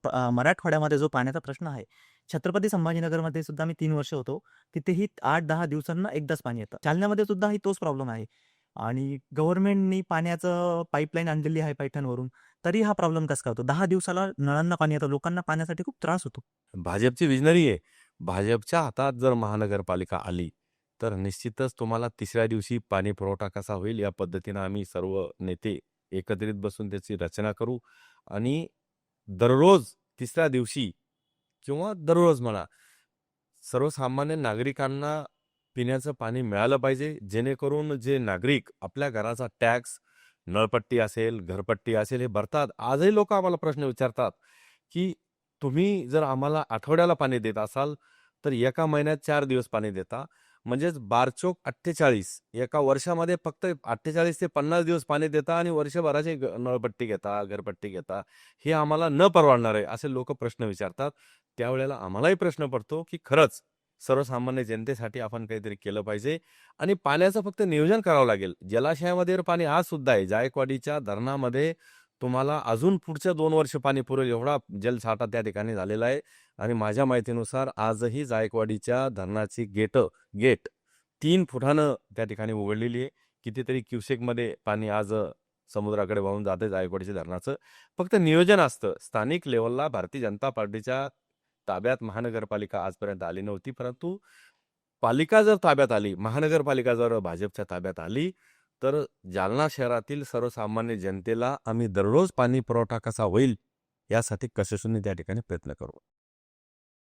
मराठवाड्यामध्ये जो पाण्याचा प्रश्न आहे, छत्रपती संभाजीनगरमध्ये सुद्धा मी 3 वर्ष होतो. तिथेही 8-10 दिवसांना एकदाच पाणी येतं. जालन्यामध्ये सुद्धाही तोच प्रॉब्लेम आहे आणि गव्हर्नमेंटनी पाण्याचं पाईपलाईन आणलेली आहे पैठणवरून. तरी हा प्रॉब्लेम कसा काय होतो? 10 दिवसाला नळांना पाणी येतं. लोकांना पाण्यासाठी खूप त्रास होतो. भाजपची विजनरी आहे. भाजपच्या हातात जर महानगरपालिका आली, तर निश्चितच तुम्हाला तिसऱ्या दिवशी पाणी पुरवठा कसा होईल या पद्धतीनं आम्ही सर्व नेते एकत्रित बसून त्याची रचना करू आणि दररोज तिसऱ्या दिवशी किंवा दररोज म्हणा, सर्वसामान्य नागरिकांना पिण्याचं पाणी मिळालं पाहिजे, जेणेकरून जे नागरिक आपल्या घराचा टॅक्स, नळपट्टी असेल, घरपट्टी असेल, हे भरतात. आजही लोकं आम्हाला प्रश्न विचारतात, की तुम्ही जर आम्हाला आठवड्याला पाणी देत असाल, तर एका महिन्यात 4 दिवस पाणी देता. म्हणजेच 12 × 48 एका वर्षामध्ये फक्त 48 ते 50 दिवस पाणी देता आणि वर्षभराची नळपट्टी घेता, घरपट्टी घेता. हे आम्हाला न परवडणार आहे, असे लोकं प्रश्न विचारतात. त्यावेळेला आम्हालाही प्रश्न पडतो, की खरंच सर्वसामान्य जनतेसाठी आपण काहीतरी केलं पाहिजे आणि पाण्याचं फक्त नियोजन करावं लागेल. जलाशयामध्ये पाणी आज सुद्धा आहे. जायकवाडीच्या धरणामध्ये तुम्हाला अजून पुढच्या 2 वर्ष पाणी पुरेल एवढा जलसाठा त्या ठिकाणी झालेला आहे आणि माझ्या माहितीनुसार आजही जायकवाडीच्या धरणाची गेट 3 फुटानं त्या ठिकाणी उघडलेली आहे. कितीतरी क्युसेकमध्ये पाणी आज समुद्राकडे वाहून जाते जायकवाडीच्या धरणाचं. फक्त नियोजन असतं. स्थानिक लेव्हलला भारतीय जनता पार्टीच्या ताब्यात महानगरपालिका आजपर्यंत आली नव्हती. परंतु पालिका जर ताब्यात आली, महानगरपालिका जर भाजपच्या ताब्यात आली, तर जालना शहरातील सर्वसामान्य जनतेला आम्ही दररोज पाणी पुरवठा कसा होईल, यासाठी कशेशुनी त्या ठिकाणी प्रयत्न करू.